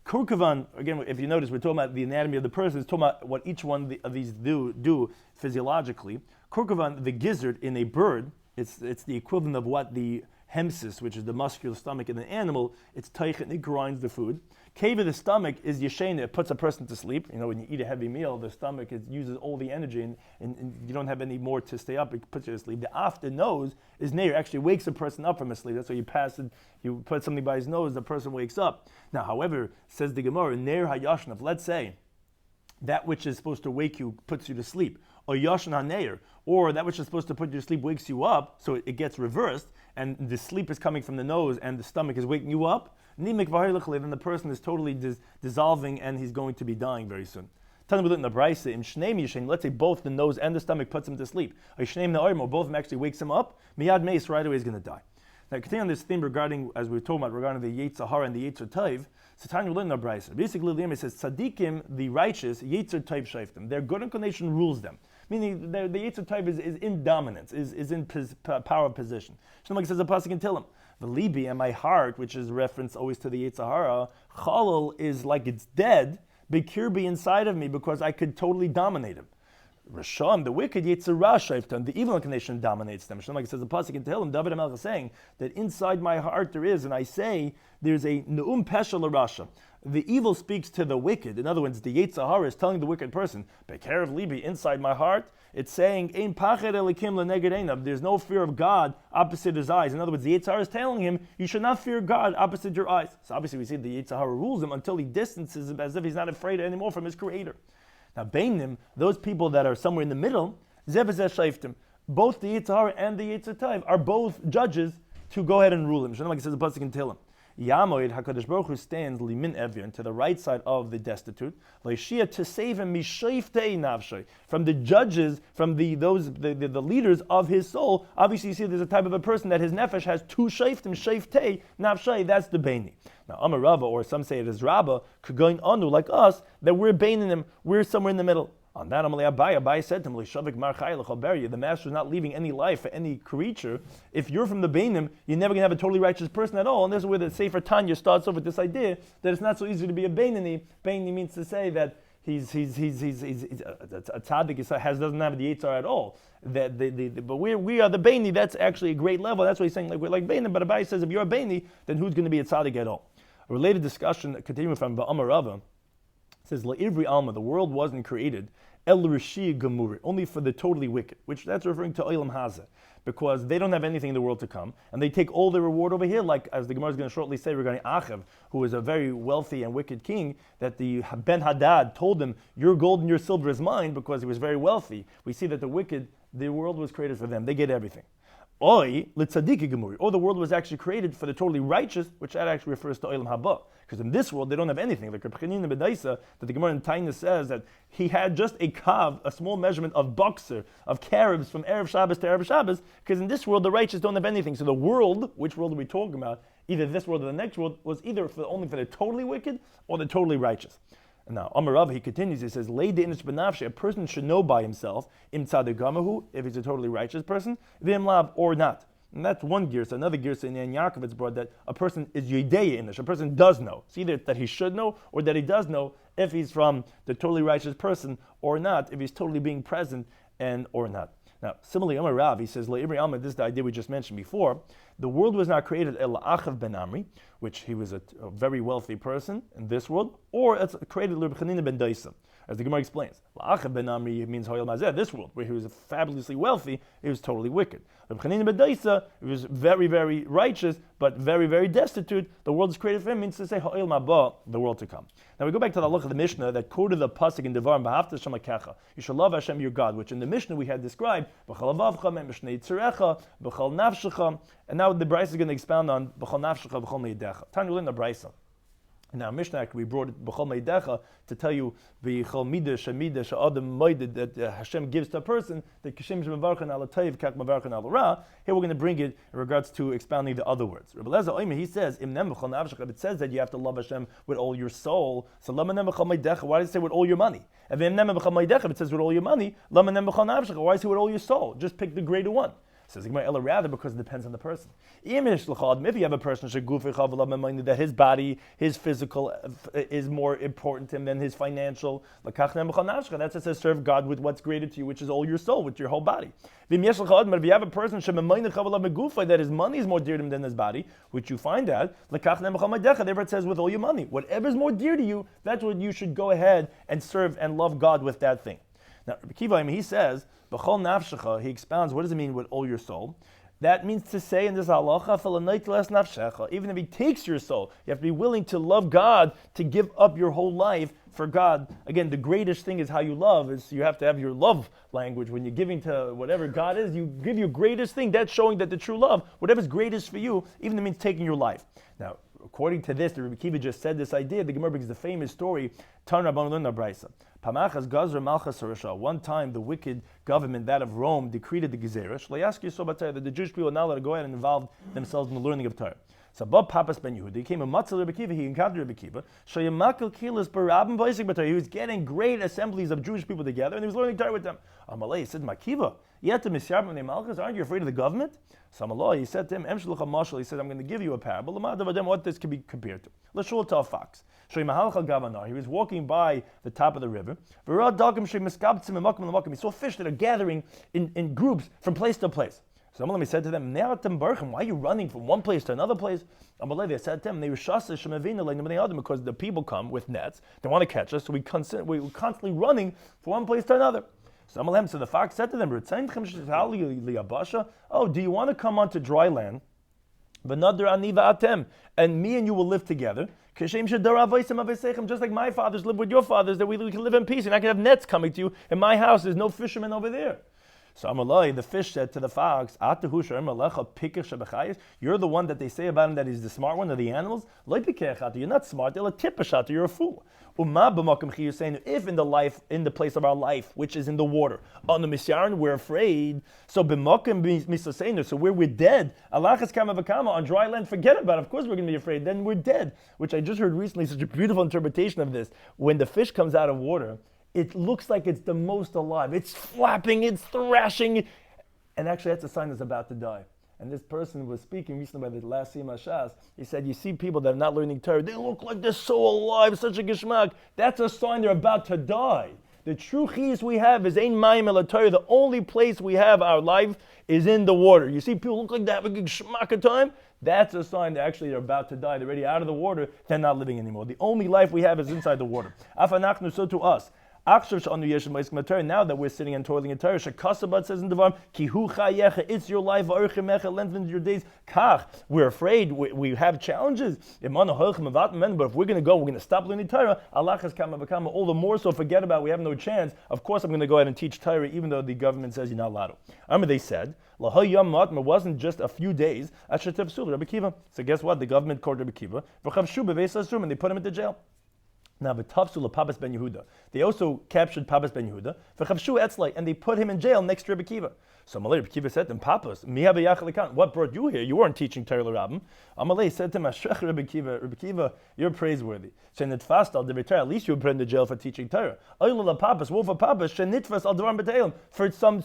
Kurkavan, again, if you notice, we're talking about the anatomy of the person, it's talking about what each one of these do physiologically. Kurkavan, the gizzard in a bird, it's the equivalent of what the hemsis, which is the muscular stomach in an animal, it's teich and it grinds the food. Cave of the stomach is yeshena. It puts a person to sleep. When you eat a heavy meal, the stomach uses all the energy, and you don't have any more to stay up. It puts you to sleep. The after nose is neir. Actually wakes a person up from his sleep. That's why you put something by his nose, the person wakes up. Now, however, says the Gemara, neir hayashnav. Let's say that which is supposed to wake you puts you to sleep, or yashan haneir, or that which is supposed to put you to sleep wakes you up, so it gets reversed, and the sleep is coming from the nose, and the stomach is waking you up. Then the person is totally dissolving, and he's going to be dying very soon. Let's say both the nose and the stomach puts him to sleep. Both of them actually wakes him up. Miyad meis, right away he's going to die. Now, continue on this theme regarding, as we were talking about, regarding the Yetzer Hara and the Yetzer Tov. Tanya will learn in Brisa. Basically, the Yom says, Tzadikim, the righteous, Yetzer Tov shayftim. Their good inclination rules them. Meaning, the Yetzer Tov is in dominance, is in power of position. Shlomo says a pasuk in Tehillim. The libi and my heart, which is reference always to the Yetzer Hara, chalal is like it's dead, bekirbi inside of me because I could totally dominate him. Rasham, the wicked Yetzer Ra shayftim, the evil inclination dominates them. Shlomo says the pasuk in Tehillim, David HaMelech is saying that inside my heart there is, and I say there's a ne'um pesha l'rasha. The evil speaks to the wicked. In other words, the Yetzer Hara is telling the wicked person, Bekerev libi, inside my heart, it's saying, Ein pached elikim leneged einav. There's no fear of God opposite his eyes. In other words, the Yetzer Hara is telling him, you should not fear God opposite your eyes. So obviously we see the Yetzer Hara rules him until he distances him as if he's not afraid anymore from his creator. Now, beinim, those people that are somewhere in the middle, zev v'zeh shayftim, both the Yetzer Hara and the Yetzer Tov are both judges to go ahead and rule him. Like it says the pasuk in Tehillim. Yamoid HaKadosh Baruch Hu stands limin evyon, to the right side of the destitute, leishia, to save him mishayftei navshay, from the judges, from the leaders of his soul. Obviously, you see there's a type of a person that his nefesh has two shayftim, shayftei navshay. That's the beini. Now, Amar Rava, or some say it is Rabba, going anu like us, that we're beining him, we're somewhere in the middle. On that, Abai said to him, the master is not leaving any life for any creature. If you're from the Beinim, you're never going to have a totally righteous person at all. And this is where the Sefer Tanya starts off with this idea that it's not so easy to be a Beinani. Beinani means to say that he's a tzaddik, doesn't have the Yetzer at all. But we are the Beini. That's actually a great level. That's why he's saying we're like Beinim. But Abai says if you're a Beini, then who's going to be a tzaddik at all? A related discussion, continuing from Ba'amar Rava, says La'ivri Alma, the world wasn't created El Rishi Gemuri, only for the totally wicked, which that's referring to Olam Hazeh, because they don't have anything in the world to come, and they take all their reward over here, like as the Gemara is going to shortly say regarding Achav, who was a very wealthy and wicked king, that the Ben Hadad told him, your gold and your silver is mine, because he was very wealthy. We see that the wicked, the world was created for them. They get everything. Oi, l'tzadiki gemuri. Or the world was actually created for the totally righteous, which that actually refers to Olam Haba. Because in this world, they don't have anything. Like Rabbi Shloimy Schwartzberg, that the Gemara in Taina says that he had just a kav, a small measurement of boxer, of carobs from Erev Shabbos to Erev Shabbos, because in this world, the righteous don't have anything. So the world, which world are we talking about? Either this world or the next world, was either only for the totally wicked or the totally righteous. Now, Amar Rav, he continues, he says, a person should know by himself, im tzadikamahu, if he's a totally righteous person, v'im lav, or not. And that's one girsa. Another girsa in Yaakov, it's brought that a person is yedei inish, a person does know. It's either that he should know, or that he does know, if he's from the totally righteous person, or not, if he's totally being present, and or not. Now, similarly, Amar Rav, he says, Le'ibri Alma, this is the idea we just mentioned before. The world was not created el Achav ben Amri, which he was a very wealthy person in this world, or it's created Rabbi Chanina ben Daisa, as the Gemara explains. Achav ben Amri means Hoyel Mazeh, this world, where he was fabulously wealthy, he was totally wicked. Rabbi Chanina ben Daisa, he was very, very righteous, but very, very destitute. The world is created for him, means to say Hoyel Maba, the world to come. Now we go back to the halach of the Mishnah that quoted the pasuk in Devarim, B'havta Hashem Lakecha, you shall love Hashem your God, which in the Mishnah we had described, B'chal avavcha, B'shnei tzirecha, B'chal nafshecha, and now the Brisa is going to expound on B'chal nafshecha, B'chal meidecha. Tanya will in the Brisa. Now, Mishnah, we brought it B'chal meidecha to tell you B'chal midah shemidah she'adam moeded that Hashem gives to a person that Kishem shemevarchen ala tayv kak mevarchen ala ra. Here we're going to bring it in regards to expounding the other words. Rabbi Lezer Oimi, he says Im nem b'chal nafshecha. It says that you have to love Hashem with all your soul. So lama nem b'chal meidecha. Why does it say with all your money? If Im nem b'chal meidecha, it says with all your money. Lama nem b'chal nafshecha. Why does it say with all your soul? Just pick the greater one. Says rather because it depends on the person. If you have a person that his body, his physical is more important to him than his financial, that's it says serve God with what's greater to you, which is all your soul, with your whole body. If you have a person that his money is more dear to him than his body, which you find out, therefore it says with all your money. Whatever is more dear to you, that's what you should go ahead and serve and love God with that thing. Now, Rabbi Kiva, he says, B'chol nafshecha, he expounds, what does it mean with all your soul? That means to say in this halacha, even if he takes your soul, you have to be willing to love God, to give up your whole life for God. Again, the greatest thing is how you love, is you have to have your love language. When you're giving to whatever God is, you give your greatest thing. That's showing that the true love, whatever's greatest for you, even if it means taking your life. Now, according to this, the Rabbi Kiva just said this idea. The Gemara brings the famous story, Tan Rabban Luna Braisa. Pamachas Gazra Malchas Harasha. One time, the wicked government, that of Rome, decreed the Gezerah, that the Jewish people are not allowed to go ahead and involve themselves in the learning of Torah. So Bob Papas Ben Yehuda, he came a Matzah Rabbi Kiva, he encountered Rabbi Kiva. He was getting great assemblies of Jewish people together, and he was learning Torah with them. Amalei, he said, Makiva, aren't you afraid of the government? So Amalei, he said to him, he said, I'm going to give you a parable. What this can be compared to. Let's show it to a fox. He was walking by the top of the river. He saw fish that are gathering in groups from place to place. So Amalei said to them, why are you running from one place to another place? Amalei said to them, because the people come with nets, they want to catch us, so we're constantly running from one place to another. So the fox said to them, oh, do you want to come onto dry land? And me and you will live together. Just like my fathers live with your fathers, that we can live in peace, and I can have nets coming to you. In my house, there's no fishermen over there. So Amalai, the fish, said to the fox, you're the one that they say about him that he's the smart one of the animals. You're not smart, you're a fool. If in the place of our life, which is in the water, on the misyaron, we're afraid. So so where we're dead, on dry land, forget about it. Of course we're going to be afraid. Then we're dead. Which I just heard recently, such a beautiful interpretation of this. When the fish comes out of water, it looks like it's the most alive. It's flapping, it's thrashing, and actually that's a sign it's about to die. And this person was speaking recently by the last Siyam Hashas. He said, you see people that are not learning Torah, they look like they're so alive, such a geshmak. That's a sign they're about to die. The true chiyus we have is Ein Mayim Ela Torah. The only place we have our life is in the water. You see people look like they have a geshmak of time. That's a sign that actually they're about to die. They're already out of the water. They're not living anymore. The only life we have is inside the water. Afanachnu, so to us. Now that we're sitting and toiling in Torah, Shekasabat says in Devarim, Kihu chayecha, it's your life, lengthen your days. Kach, we're afraid, we have challenges. But if we're going to go, we're going to stop learning Torah, Allah has come all the more so forget about it, we have no chance. Of course I'm going to go ahead and teach Torah, even though the government says you're not allowed to. Remember they said, it wasn't just a few days, Rabbi Kiva. So guess what? The government called Rabbi Kiva, and they put him into jail. Now, v'tafsu Papas ben Yehuda. They also captured Papas ben Yehuda. V'chavshu etzlai, and they put him in jail next to Rabbi Kiva. So Amalei, Rabbi Kiva said to him, Papas, what brought you here? You weren't teaching Torah l'Rabbim. Amalei said to him, Ashrech Rabbi Kiva, you're praiseworthy. Shenitfast al devar Torah, at least you were put in the jail for teaching Torah. Oila Papas, wolf of Papas, shenitfast al devar b'teilum. For some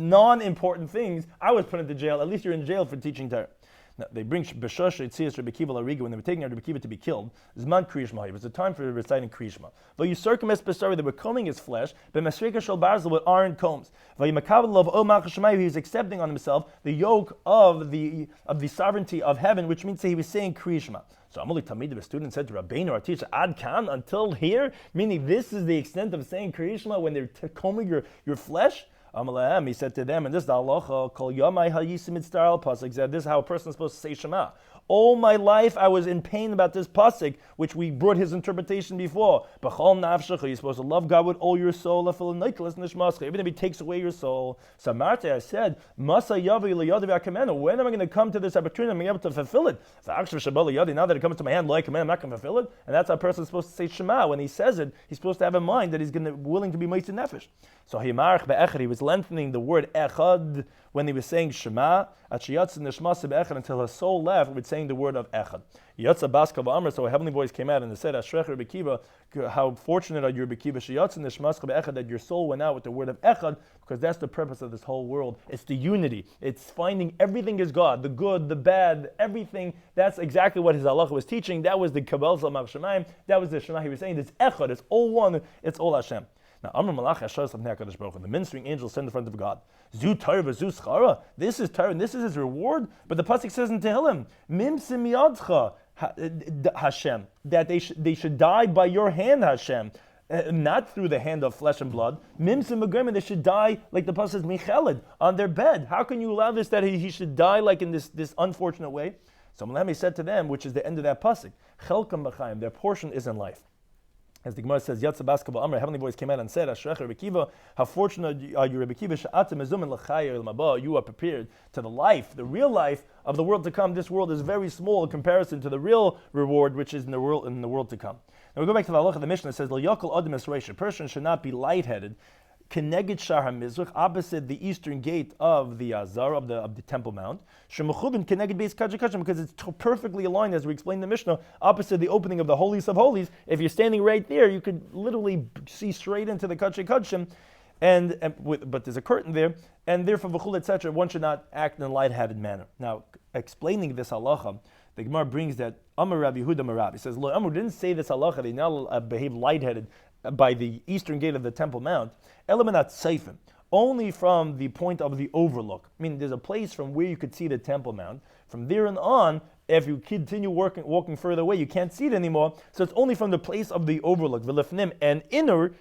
non-important things, I was put into jail. At least you're in jail for teaching Torah. Now, they bring B'shosh Eitzias Rabbi Kiva Lariga when they were taking out Rabbi Kiva to be killed. Zman Kriyishma. It was a time for reciting Kriyishma. V'yuserkem B'sari, they were combing his flesh. B'masrika Shel Barzel with iron combs. V'yimakabel of Omach Shemayu, he was accepting on himself the yoke of the sovereignty of heaven, which means that he was saying Kriyishma. So Amalei Tamid, the student, said to Rabbeinu, our teacher, Ad Kan, until here, meaning this is the extent of saying Kriyishma when they're combing your flesh. He said to them, and this is the halacha, Kol Yomai Hayisim Mitzvah al Pasuk, this is how a person is supposed to say Shema. All my life I was in pain about this pasuk, which we brought his interpretation before. B'chol nafshecha, you're supposed to love God with all your soul, even if he takes away your soul. So Marta, I said, Masa yavi liyadav yakamenu. When am I going to come to this opportunity and be able to fulfill it? Now that it comes to my hand, like a man, I'm not going to fulfill it. And that's how a person is supposed to say Shema. When he says it, he's supposed to have in mind that he's willing to be Meitzah Nefesh. So he was lengthening the word echad when he was saying Shema, until his soul left, it would say saying the word of echad. Yatsa Baska V'Amr, so a heavenly voice came out and it said, Ashrech Rabbi Kiva, how fortunate are you, Rabbi Kiva, Sheyatsa Nishmascha B'Echad, that your soul went out with the word of echad, because that's the purpose of this whole world. It's the unity. It's finding everything is God, the good, the bad, everything. That's exactly what his halacha was teaching. That was the Kabbalah Zalmach Shemayim. That was the Shema he was saying. It's echad. It's all one. It's all Hashem. Now, Amr Malach Hashar Savnei HaKadosh Baruch Hu, the ministering angels stand in front of God. Zu Torah v'zu schara. This is Torah and this is his reward. But the pasuk says in Tehillim, Mim simiyadcha Hashem, that they should die by your hand, Hashem. Not through the hand of flesh and blood. Mim simagrim, they should die like the pasuk says, Micheled, on their bed. How can you allow this, that he should die like in this unfortunate way? So Malami said to them, which is the end of that pasuk, Chelkam b'chaim, their portion is in life. As the Gemara says, Yatsa Baska B'Amr, heavenly voice came out and said, Ashrech Rabbi Kiva, how fortunate are you, Rabbi Kiva, She'atem mezumin l'chayir l'maba, you are prepared to the life, the real life of the world to come. This world is very small in comparison to the real reward which is in the world to come. Now we go back to the halacha of the Mishnah. It says, L'yakol adam esreish, a person should not be lightheaded, Keneged Shar HaMizrach, opposite the eastern gate of the Azar, of the Temple Mount. Shemachubin Keneged Beis Kadshei Kadshim, because it's perfectly aligned, as we explained in the Mishnah, opposite the opening of the Holies of Holies. If you're standing right there, you could literally see straight into the Kadshei Kadshim, but there's a curtain there, and therefore v'chul etc. One should not act in a light-headed manner. Now, explaining this halacha, the Gemara brings that Amar Rabbi Yehuda Marabi. He says, Lo Amar didn't say this halacha, they now behave light-headed by the eastern gate of the Temple Mount, Eliminat Seifim, only from the point of the overlook. I mean, there's a place from where you could see the Temple Mount. From there and on, if you continue walking further away, you can't see it anymore. So it's only from the place of the overlook, V'lefnim, and inner.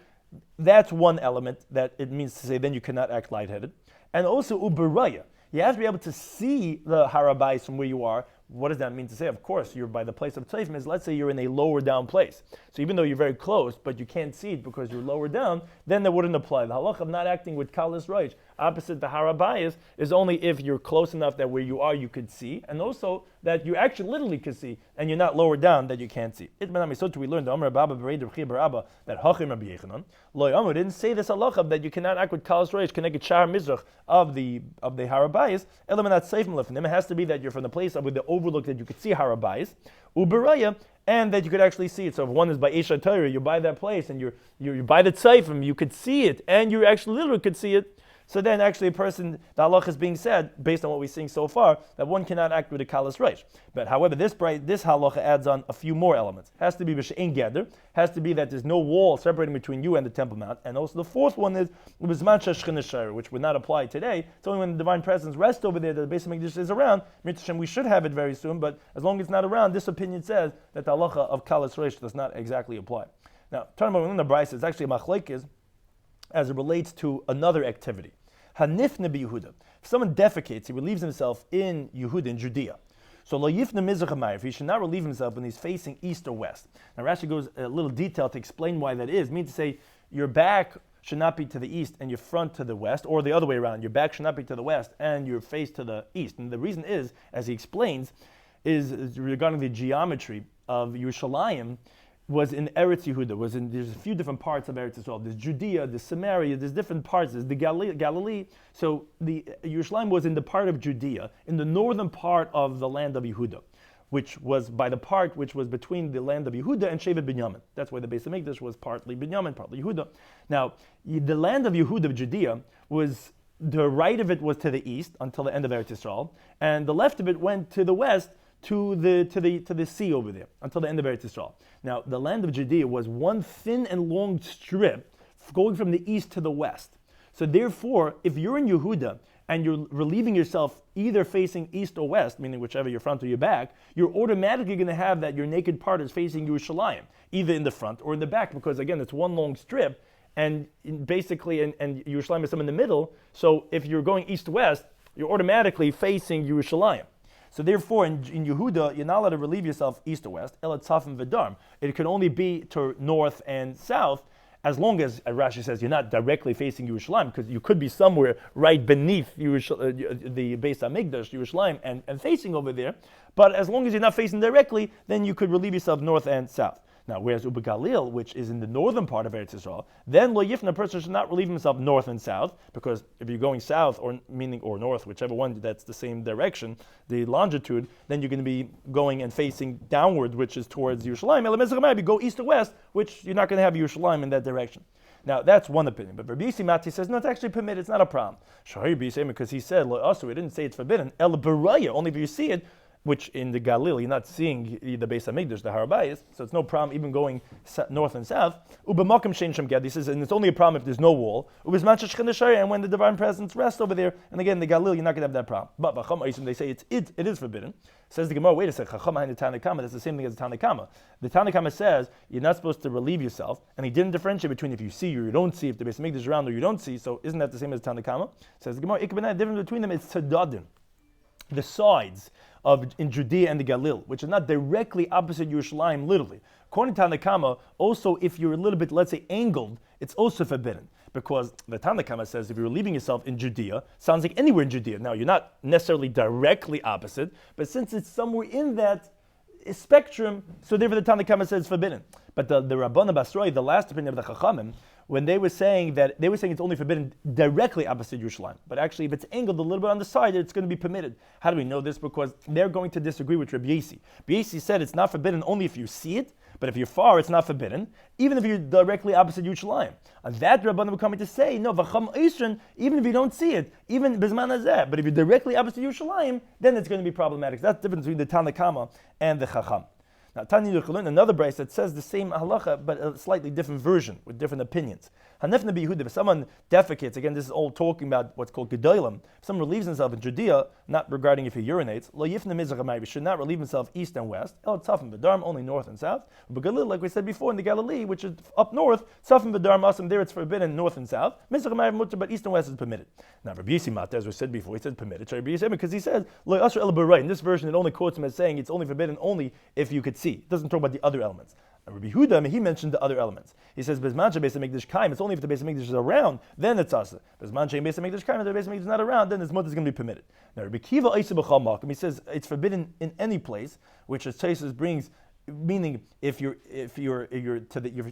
That's one element that it means to say then you cannot act lightheaded. And also uberaya. You have to be able to see the harabais from where you are. What does that mean to say? Of course, you're by the place of tzayfim is, let's say you're in a lower down place. So even though you're very close, but you can't see it because you're lower down, then that wouldn't apply. The halach of not acting with kalas roish, opposite the harabayas, is only if you're close enough that where you are you could see, and also that you actually literally could see, and you're not lower down that you can't see. So we learned that Hachim Rabbi Yechanan, Lo Amar didn't say this halacha that you cannot act with kalas roish, connected shar mizrach of the harabayas. Eliminat seifim lefnim. It has to be that you're from the place with the overlook that you could see harabayas, uberaya, and that you could actually see it. So if one is by Esha Torah, you're by that place, and you're by the tzayfim, you could see it, and you actually literally could see it. So then actually a person, the halach is being said, based on what we're seeing so far, that one cannot act with a kalas reish. But however, this halacha adds on a few more elements. Has to be b'she'en geder, has to be that there's no wall separating between you and the Temple Mount, and also the fourth one is b'zman sheshchin shayr, which would not apply today. It's only when the divine presence rests over there that the basic Mikdash is around. We should have it very soon, but as long as it's not around, this opinion says that the halacha of kalas reish does not exactly apply. Now, talking about in the Brisa, it's actually machlekes as it relates to another activity. Hanifne b'Yehuda. If someone defecates, he relieves himself in Yehuda, in Judea. So lo yifne mizrach hamayif, he should not relieve himself when he's facing east or west. Now Rashi goes a little detail to explain why that is. It means to say your back should not be to the east and your front to the west, or the other way around. Your back should not be to the west and your face to the east. And the reason is, as he explains, is regarding the geometry of Yerushalayim, was in Eretz Yehuda, there's a few different parts of Eretz Yisrael. There's Judea, there's Samaria, there's different parts, there's the Galilee. So the Yerushalayim was in the part of Judea, in the northern part of the land of Yehuda, which was by the part which was between the land of Yehuda and Shevet Binyamin. That's why the Beis Hamikdash was partly Binyamin, partly Yehuda. Now, the land of Yehuda, of Judea, was, the right of it was to the east until the end of Eretz Yisrael, and the left of it went to the west, to the sea over there, until the end of Eretz Yisrael. Now, the land of Judea was one thin and long strip going from the east to the west. So therefore, if you're in Yehuda and you're relieving yourself either facing east or west, meaning whichever your front or your back, you're automatically going to have that your naked part is facing Yerushalayim, either in the front or in the back, because again, it's one long strip, and basically, and Yerushalayim is some in the middle, so if you're going east-west, you're automatically facing Yerushalayim. So therefore, in Yehuda, you're not allowed to relieve yourself east or west. El tzafim v'darm. It can only be to north and south, as long as Rashi says you're not directly facing Yerushalayim, because you could be somewhere right beneath the Beis Hamikdash, Yerushalayim, and facing over there. But as long as you're not facing directly, then you could relieve yourself north and south. Now, whereas Uba Galil, which is in the northern part of Eretz Yisrael, then lo yifna, a person should not relieve himself north and south, because if you're going south or north, whichever one, that's the same direction, the longitude, then you're going to be going and facing downward, which is towards Yerushalayim. If you go east or west, which you're not going to have Yerushalayim in that direction. Now, that's one opinion. But Rabbi Mati says, no, it's actually permitted. It's not a problem. Because he said, we didn't say it's forbidden. El Baraya, only if you see it, which in the Galil, you're not seeing the Beis HaMikdash, the Har Bayis, so it's no problem even going north and south. Ubemokim shein shem ged, he says, and it's only a problem if there's no wall. And when the divine presence rests over there, and again, the Galil, you're not going to have that problem. But they say it is forbidden. Says the Gemara, wait a second, that's the same thing as the Tanakama. The Tanakama says you're not supposed to relieve yourself, and he didn't differentiate between if you see or you don't see, if the Beis HaMikdash is around or you don't see, so isn't that the same as Tanakama? Says the Gemara, the difference between them is tzadadim, the sides in Judea and the Galil, which is not directly opposite Yerushalayim, literally. According to Tanakama, also if you're a little bit, let's say, angled, it's also forbidden. Because the Tanakama says if you're leaving yourself in Judea, sounds like anywhere in Judea. Now, you're not necessarily directly opposite, but since it's somewhere in that spectrum, so therefore the Tanakama says it's forbidden. But the Rabbana Basroi, the last opinion of the Chachamim, when they were saying it's only forbidden directly opposite Yerushalayim. But actually, if it's angled a little bit on the side, it's going to be permitted. How do we know this? Because they're going to disagree with Rabbi Yossi. Rabbi Yossi said it's not forbidden only if you see it, but if you're far, it's not forbidden, even if you're directly opposite Yerushalayim. And that Rabbanim were coming to say, no, v'cham eisron, even if you don't see it, even bizman hazeh, but if you're directly opposite Yerushalayim, then it's going to be problematic. So that's the difference between the Tanakama and the Chacham. Now, Tani Yuchalun, another brayse that says the same halacha, but a slightly different version with different opinions. Hanef Nabi Yehuda, if someone defecates, again, this is all talking about what's called gedolim. If someone relieves himself in Judea, not regarding if he urinates, lo yifna mizrach hamayri, should not relieve himself east and west. El tzafim v'darm, only north and south. But Galil, like we said before, in the Galilee, which is up north, tzafim v'darm asim, there it's forbidden north and south. Mizrach hamayri mutter, but east and west is permitted. Now, Rabbi Yossi Mata, as we said before, he said permitted. Rabbi Yossi, because he says lo asher el b'ray. In this version, it only quotes him as saying it's only forbidden only if you could see. It doesn't talk about the other elements. Rabbi Yehuda, he mentioned the other elements. He says, "Bezman Beis HaMikdash kaim." It's only if the Beis HaMikdash is around, then it's asa. Bezman Beis HaMikdash kaim, if the Beis HaMikdash is not around, then this mutter is going to be permitted. Now, Rabbi Kiva Eisa b'chal makom. He says it's forbidden in any place, which as Tosfos brings, meaning if your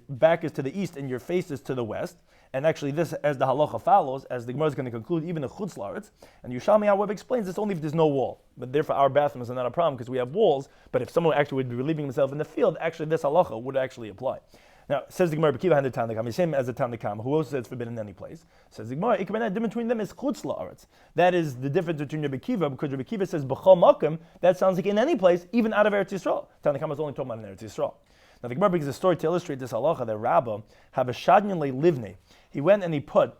back is to the east and your face is to the west. And actually, this, as the halacha follows, as the Gemara is going to conclude, even a chutz laaretz, and Yerushalmi Haweb explains it's only if there's no wall. But therefore, our bathrooms are not a problem because we have walls. But if someone actually would be relieving himself in the field, actually this halacha would actually apply. Now, says the Gemara, Bekiva handed Tanakam, the same as the Tanakam, who also says it's forbidden in any place. Says the Gemara, the difference between them is chutz laaretz. That is the difference between Rabbi Kiva, because Rabbi Kiva says b'chol makom. That sounds like in any place, even out of Eretz Yisrael. Tanakam is only talking about in Eretz Yisrael. Now, the Gemara brings a story to illustrate this halacha. The Rabbah have a shadnyan livnei. He went and he put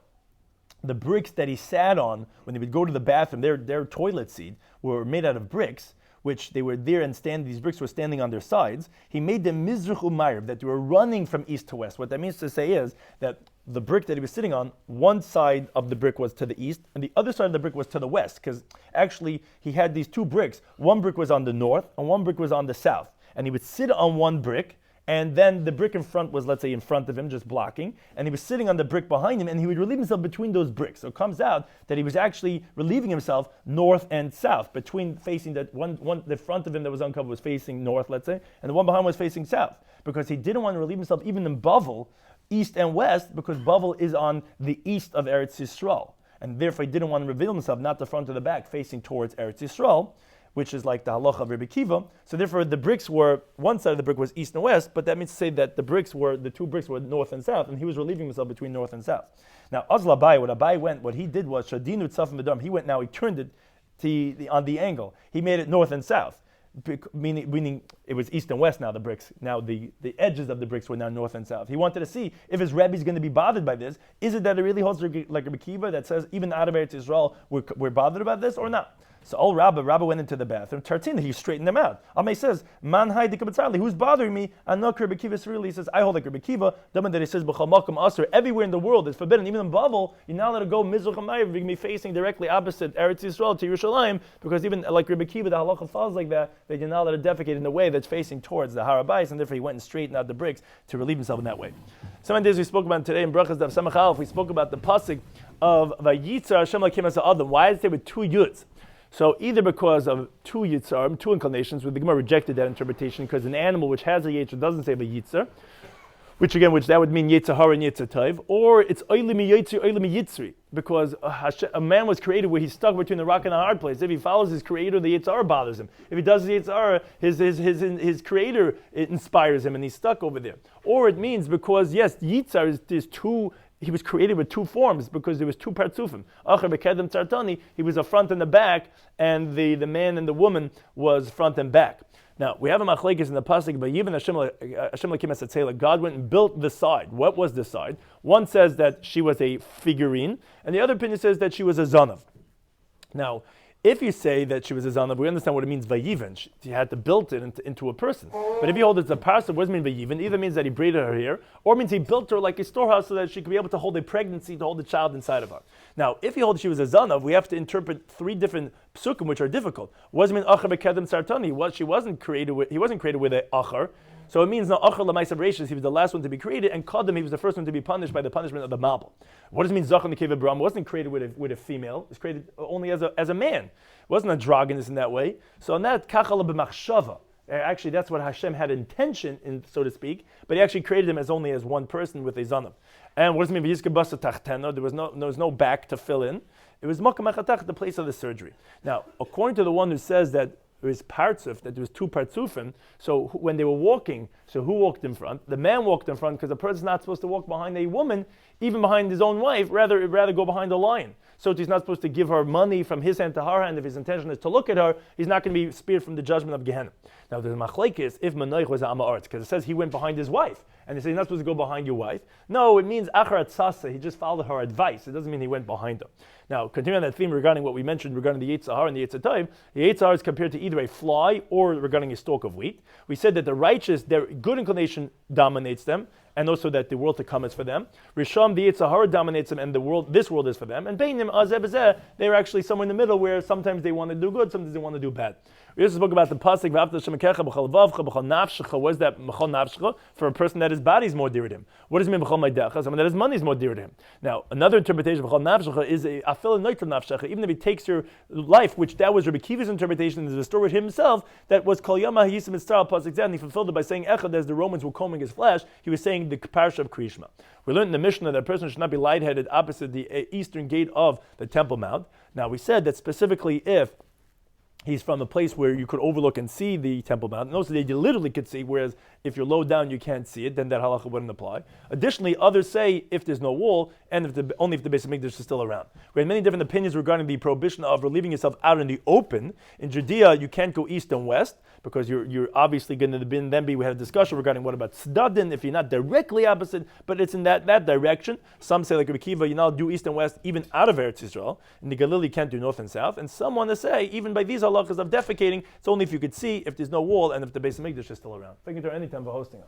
the bricks that he sat on when he would go to the bathroom. Their toilet seat were made out of bricks, which they were there and these bricks were standing on their sides. He made them mizrach u'mayr, that they were running from east to west. What that means to say is that the brick that he was sitting on, one side of the brick was to the east, and the other side of the brick was to the west, because actually he had these two bricks. One brick was on the north, and one brick was on the south. And he would sit on one brick, and then the brick in front was, let's say, in front of him, just blocking, and he was sitting on the brick behind him, and he would relieve himself between those bricks. So it comes out that he was actually relieving himself north and south, between facing that one the front of him that was uncovered was facing north, let's say, and the one behind was facing south, because he didn't want to relieve himself even in Bavel, east and west, because Bavel is on the east of Eretz Yisrael, and therefore he didn't want to reveal himself, not the front or the back, facing towards Eretz Yisrael, which is like the halacha of Rabbi Kiva. So therefore the bricks were, one side of the brick was east and west, but that means to say that the two bricks were north and south, and he was relieving himself between north and south. Now, Azla Abai, what Abai went, what he did was, Shadinu Tzafim V'Dam, he turned it on the angle. He made it north and south, meaning it was east and west now, the bricks. Now the edges of the bricks were now north and south. He wanted to see if his Rebbe is going to be bothered by this. Is it that it really holds like Rabbi Kiva that says even out of Eretz Yisrael we're bothered about this or not? So old Rabbi went into the bathroom. Tartina, he straightened them out. Amay says, "Man hai dikabatzarli, who's bothering me?" And no Rabbi Kiva really says, "I hold like Rabbi Kiva." That he says, "B'chal makom asur." Everywhere in the world it's forbidden. Even in Bavel, you're not allowed to go mizrach hamayr. You're going to be facing directly opposite Eretz Yisrael to Yerushalayim, because even like Rabbi Kiva, the halacha falls like that you're not allowed to defecate in the way that's facing towards the Har Bayis, and therefore he went and straightened out the bricks to relieve himself in that way. Some of the days we spoke about today in Beruchas Daf Samach, we spoke about the pasuk of Vayitza Hashem Lakim As Adam. Why is it there with two yuds? So either because of two yitzar, two inclinations, where the Gemara rejected that interpretation because an animal which has a yitzar doesn't say a yitzar, which that would mean Yetzer Hara and Yetzer Tov, or it's Oili mi Yetzer, Oili mi Yitzri, because a man was created where he's stuck between the rock and a hard place. If he follows his creator, the Yetzer Hara bothers him. If he does the Yetzer Hara, his creator, it inspires him and he's stuck over there. Or it means because, yes, Yitzar is two, he was created with two forms because there was two partsufim. Acher bekedem tzartani, he was a front and the back, and the man and the woman was front and back. Now, we have a machlekes in the pasuk, but even Hashem lakim esatzela, God went and built the side. What was the side? One says that she was a figurine, and the other opinion says that she was a zanav. Now, if you say that she was a zanav, we understand what it means vayiven. She had to build it into a person. But if you hold it's a parson, what does it mean vayiven? Either means that he braided her hair, or means he built her like a storehouse so that she could be able to hold a pregnancy, to hold a child inside of her. Now, if you hold she was a zanav, we have to interpret three different psukim which are difficult. What does it mean achar bekedem sartani? He wasn't created with a achar. So it means now achar l'maisa bereishis, he was the last one to be created, and kadam, he was the first one to be punished by the punishment of the mabel. What does it mean zachar nekeva b'ram? Wasn't created with a female. It was created only as a man. It wasn't androgynous in that way. So on that kachala b'machshava. Actually, that's what Hashem had intention in, so to speak. But he actually created him only as one person with a zanav. And what does it mean v'yizke basa tachtena? There was no back to fill in. It was makam achatach, the place of the surgery. Now, according to the one who says that there was partsuf, that there was two partsufim. So when they were walking, so who walked in front? The man walked in front because a person's not supposed to walk behind a woman, even behind his own wife. Rather go behind a lion. So he's not supposed to give her money from his hand to her hand. If his intention is to look at her, he's not going to be spared from the judgment of Gehenna. Now there's a machlekes if Manoich was Amma Arts, because it says he went behind his wife. And they say you're not supposed to go behind your wife. No, it means Acharat Sasa, he just followed her advice. It doesn't mean he went behind her. Now, continuing on that theme regarding what we mentioned regarding the Yetzer Hara and the Yetzer Tov, the Yetzer Hara is compared to either a fly or regarding a stalk of wheat. We said that the righteous, their good inclination dominates them, and also that the world to come is for them. Risham, the Yetzer Hara dominates them, and this world is for them. And Beinim, Azeh B'zeh, they're actually somewhere in the middle where sometimes they want to do good, sometimes they want to do bad. We also spoke about the pasuk v'afta shemekecha b'chol vavcha b'chol nafshecha. What is that b'chol nafshecha? For a person that his body is more dear to him. What does it mean b'chol maidecha? Someone that his money is more dear to him. Now, another interpretation of b'chol nafshecha is a afil neutral nafshecha. Even if he takes your life, which that was Rabbi Kiva's interpretation, is the story himself that was kol yama yisim mitzvah pasuk zeh, and he fulfilled it by saying echad as the Romans were combing his flesh. He was saying the parsha of Krishma. We learned in the Mishnah that a person should not be lightheaded opposite the eastern gate of the Temple Mount. Now, we said that specifically if he's from a place where you could overlook and see the Temple Mount. And also they literally could see, whereas if you're low down you can't see it, then that halacha wouldn't apply. Additionally, others say if there's no wall, and only if the Beis Hamikdash is still around. We had many different opinions regarding the prohibition of relieving yourself out in the open. In Judea, you can't go east and west, because you're obviously going to be, we had a discussion regarding what about Tzadin, if you're not directly opposite, but it's in that direction. Some say, like Rabbi Kiva, you now do east and west, even out of Eretz Yisrael. In the Galilee, you can't do north and south. And some want to say, even by these halachas of defecating, it's only if you could see, if there's no wall, and if the Beis Hamikdash is still around. Thank you to anytime for hosting us.